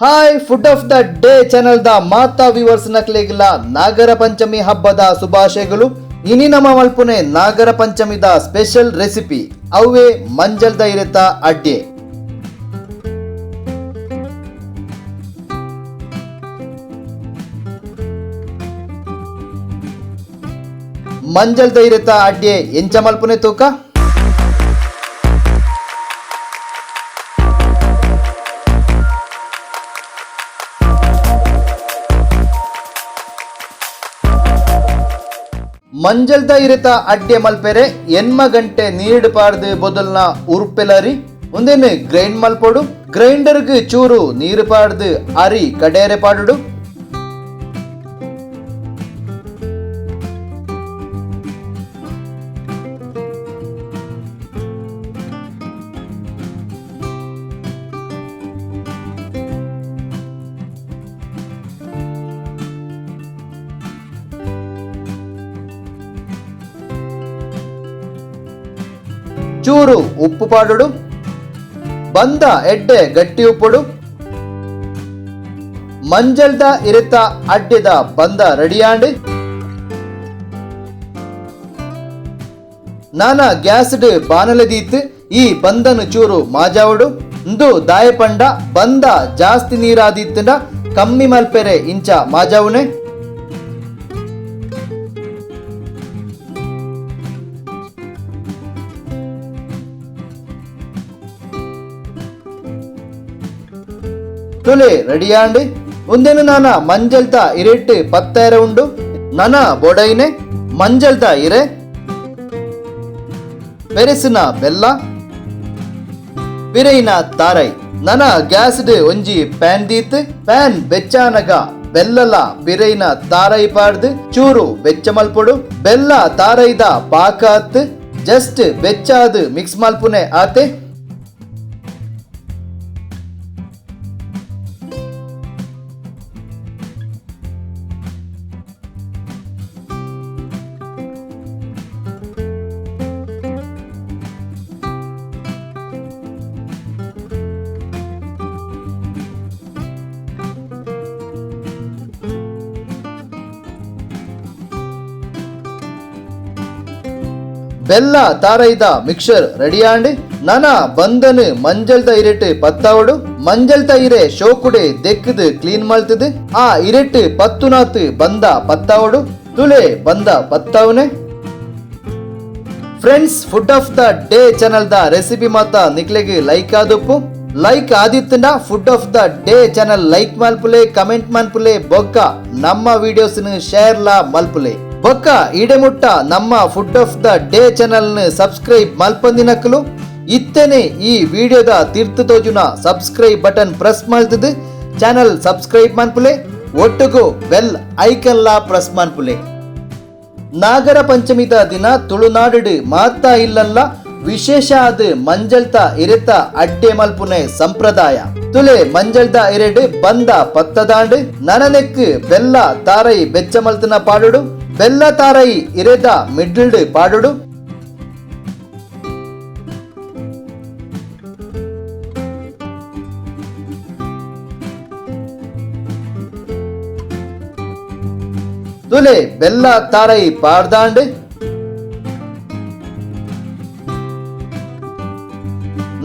Hi food of the day channel ದ ಮಾತಾ viewers ನಕ್ಲೆಗಿಲ್ಲ ನಾಗರ ಪಂಚಮಿ ಹಬ್ಬದ ಶುಭಾಶಯಗಳು. ಇನಿ ನಮ್ಮ ಮಲ್ಪುನೆ ನಾಗರ ಪಂಚಮಿದ ಸ್ಪೆಷಲ್ ರೆಸಿಪಿ ಅವೇ ಮಂಜಲ್ ದೈರತ ಅಡ್ಡೆ. ಮಂಜಲ್ ದೈರತ ಅಡ್ಡೆ ಎಂಚ ಮಲ್ಪುನೆ ತೂಕ ಮಂಜಲ್ದ ಇರತ ಅಡ್ಡೆ ಮಲ್ಪೆರೆ ಎನ್ಮ ಗಂಟೆ ನೀರು ಪಾಡ್ದು ಬೊದಲ್ನ ಉರುಪೆಲರಿ ಒಂದೇನು ಗ್ರೈಂಡ್ ಮಲ್ಪೊಡು. ಗ್ರೈಂಡರ್ಗೆ ಚೂರು ನೀರು ಪಾಡ್ದು ಅರಿ ಕಡೇರೆ ಪಾಡುಡು. ಚೂರು ಉಪ್ಪು ಪಾಡುಡು. ಬಂದ ಎಡ್ಡೆ ಗಟ್ಟಿ ಉಪ್ಪುಡು. ಮಂಜಲ್ದ ಇರತ ಅಡ್ಡೆದ ಬಂದ ರೆಡಿಯಾಂಡ್. ನಾನ ಗ್ಯಾಸ್ಡ್ ಬಾನಲೆದೀತ್ ಈ ಬಂದನು ಚೂರು ಮಾಜಾವುಡು. ಇಂದು ದಾಯಪಂಡ ಬಂದ ಜಾಸ್ತಿ ನೀರಾದೀತಂಡ ಕಮ್ಮಿ ಮಲ್ಪೆರೆ ಇಂಚ ಮಾಜಾವುನೆ. ತುಲೆ ರೆಡಿಯಾಂಡ್. ಒಂದೇನು ನಾನ ಮಂಜಲ್ತ ಇರೆಟ್ಟು ಪತ್ತಾಯಿರ ಉಂಡು. ನನ ಬೊಡೈನೆ ಮಂಜಲ್ತ ಇರೆ ಪೆರೆಸಿನ ಬೆಲ್ಲ ಪಿರೈನ ತಾರೈ. ನನ ಗ್ಯಾಸ್ಡ್ ಒಂಜಿ ಪ್ಯಾನ್ ದೀತ್ ಪ್ಯಾನ್ ಬೆಚ್ಚಾನಗ ಬೆಲ್ಲಲ ಪಿರೈನ ತಾರೈ ಪಾಡ್ದು ಚೂರು ಬೆಚ್ಚ ಮಲ್ಪೊಡು. ಬೆಲ್ಲ ತಾರೈದ ಪಾಕ ಹತ್ ಜಸ್ಟ್ ಬೆಚ್ಚಾದು ಮಿಕ್ಸ್ ಮಲ್ಪುನೆ ಆತೆ. ಬೆಲ್ಲ ತಾರೈದ ಮಿಕ್ಸರ್ ರೆಡಿಯಾಂಡ್. ನನ ಬಂದನು ಮಂಜಲ್ದ ಇರೆಟ್ ಪತ್ತಾವಡು. ಮಂಜಲ್ತ ಇರೆ ಶೋಕುಡೆ ದೆಕ್ಕದು ಕ್ಲೀನ್ ಮಲ್ತದು. ಆ ಇರೆಟ್ ಪತ್ತುನಾತ್ ಬಂದ ಪತ್ತಾವಡು. ತುಲೆ ಬಂದ ಪತ್ತಾವನೆ. Friends, food of the day channel ದ ರೆಸಿಪಿ ಮಾತ ನಿಕ್ಲೆಗೆ ಲೈಕ್ ಆದಪ್ಪು. ಲೈಕ್ ಆದಿತ್ತಂಡ food of the day channel like ಮಲ್ಪುಲೆ, ಕಮೆಂಟ್ ಮಲ್ಪುಲೆ, ಬೊಕ್ಕ ನಮ್ಮ ವಿಡಿಯೋಸ್ ಶೇರ್ ಲಾ ಮಲ್ಪುಲೆ. ಬೊಕ್ಕ ಇಡೆಮುಟ್ಟ ನಮ್ಮ food of the day channel subscribe ಮಲ್ಪಂದಿನಕ್ಕಲು ಇತ್ತೇನೆ ಈ ವಿಡಿಯೋದ ತೀರ್ಥ ತೋಜುನ ಸಬ್ಸ್ಕ್ರೈಬ್ ಬಟನ್ ಪ್ರೆಸ್ ಮಲ್ತದು ಚಾನೆಲ್ ಸಬ್ಸ್ಕ್ರೈಬ್ ಮನ್ಪುಲೆ. ಒಟ್ಟುಗು ಬೆಲ್ ಐಕನ್ ಲಾ ಪ್ರೆಸ್ ಮನ್ಪುಲೆ. ನಾಗರ ಪಂಚಮಿದ ದಿನ ತುಳುನಾಡು ಮಾತಾ ಇಲ್ಲಲ್ಲ ವಿಶೇಷ ಆದ ಮಂಜಲ್ತ ಇರೆತ ಅಡ್ಡೆ ಮಲ್ಪುನೆ ಸಂಪ್ರದಾಯ. ತುಲೆ ಮಂಜಲ್ದ ಇರೆಡ್ ಬಂದ ಪತ್ತದಾಂಡ್. ನನನೆಕ್ ಬೆಲ್ಲ ತಾರೈ ಬೆಚ್ಚ ಮಲ್ತನ ಪಾಡುಡು. ಬೆಲ್ಲ ತಾರೈ ಇರೆದ ಮಿಡ್ಲ್ಡ್ ಪಾಡುಡು. ತುಲೆ ಬೆಲ್ಲ ತಾರೈ ಪಾಡ್ದಾಂಡ್.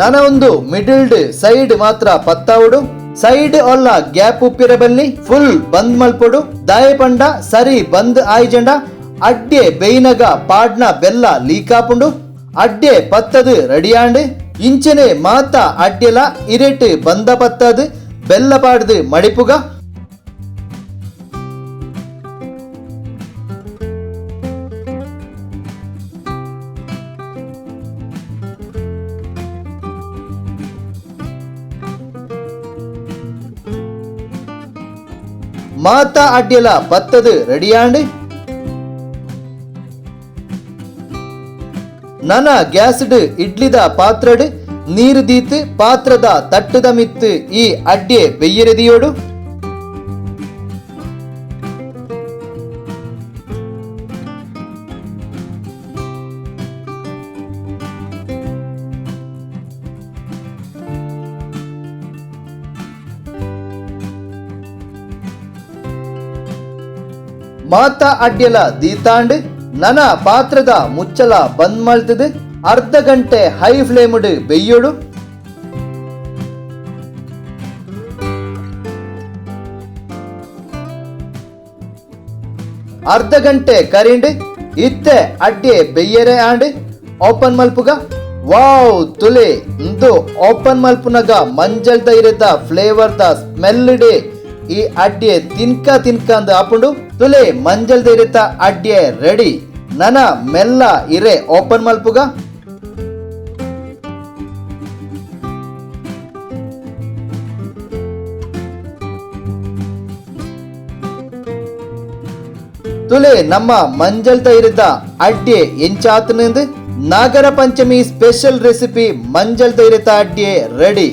ನನ ಒಂದು ಮಿಡಲ್ಡ್ ಸೈಡ್ ಮಾತ್ರ ಪತ್ತಾವುಡು. ಸೈಡ್ ಒಲ್ಲ ಗ್ಯಾಪ್ ಉಪ್ಪಿರಬಲ್ಲಿ ಫುಲ್ ಬಂದ್ ಮಲ್ಪೊಡು. ದಾಯಪಂಡ ಸರಿ ಬಂದ್ ಆಯ್ಜಂಡ ಅಡ್ಡೆ ಬೇಯ್ನಗ ಪಾಡ್ನ ಬೆಲ್ಲ ಲೀಕಾಪುಂಡು. ಅಡ್ಡೆ ಪತ್ತದು ರೆಡಿಯಾಂಡ್. ಇಂಚನೆ ಮಾತ ಅಡ್ಡೆಲ ಇರೆಟ್ ಬಂದ ಪತ್ತದು ಬೆಲ್ಲ ಪಾಡ್ದು ಮಡಿಪುಗ. ಮಾತಾ ಅಡ್ಡೆಲ ಪತ್ತದು ರೆಡಿಯಾಂಡ್. ನನ ಗ್ಯಾಸ್ಡ್ ಇಡ್ಲಿದ ಪಾತ್ರಡ್ ನೀರು ದೀತ್ ಪಾತ್ರದ ತಟ್ಟದ ಮಿತ್ ಈ ಅಡ್ಡೆ ಬೆಯ್ಯರೆದಿಯೋಡು. ಮಾತ ಅಡ್ಯಲ ದೀತಾಂಡ್ ನನ ಪಾತ್ರದ ಮುಚ್ಚಲ ಬಂದ್ ಮಾಡ್ತದೆ. ಅರ್ಧ ಗಂಟೆ ಹೈ ಫ್ಲೇಮ್ಡ್ ಬೆಯ್ಯೋಡು. ಅರ್ಧ ಗಂಟೆ ಕರಿಂಡ್ ಇತ್ತೆ ಅಡ್ಡೆ ಬೆಯ್ಯರೆ ಆಂಡ್ ಓಪನ್ ಮಲ್ಪುಗ. ವಾವ್ ತುಲೆ ಇಂದು ಓಪನ್ ಮಲ್ಪುನಗ ಮಂಜಲ್ ಇರದ ಫ್ಲೇವರ್ ದ ಸ್ಮೆಲ್ ಡೇ ಈ ಅಡ್ಡೆ ತಿನ್ಕ ಅಂದ ಹಾಪುಂಡು ತುಲೆ ಮಂಜಲ್ ಇರತ್ತ ಅಡ್ಡೆ ರೆಡಿ. ನನ ಮೆಲ್ಲ ಇರೆ ಓಪನ್ ಮಲ್ಪುಗ. ತುಲೆ ನಮ್ಮ ಮಂಜಲ್ ಇರದ ಅಡ್ಡೆ ಎಂಚಾತನೆಂದು ನಾಗರ ಪಂಚಮಿ ಸ್ಪೆಷಲ್ ರೆಸಿಪಿ ಮಂಜಲ್ ಇರತ್ತ ಅಡ್ಡೆ ರೆಡಿ.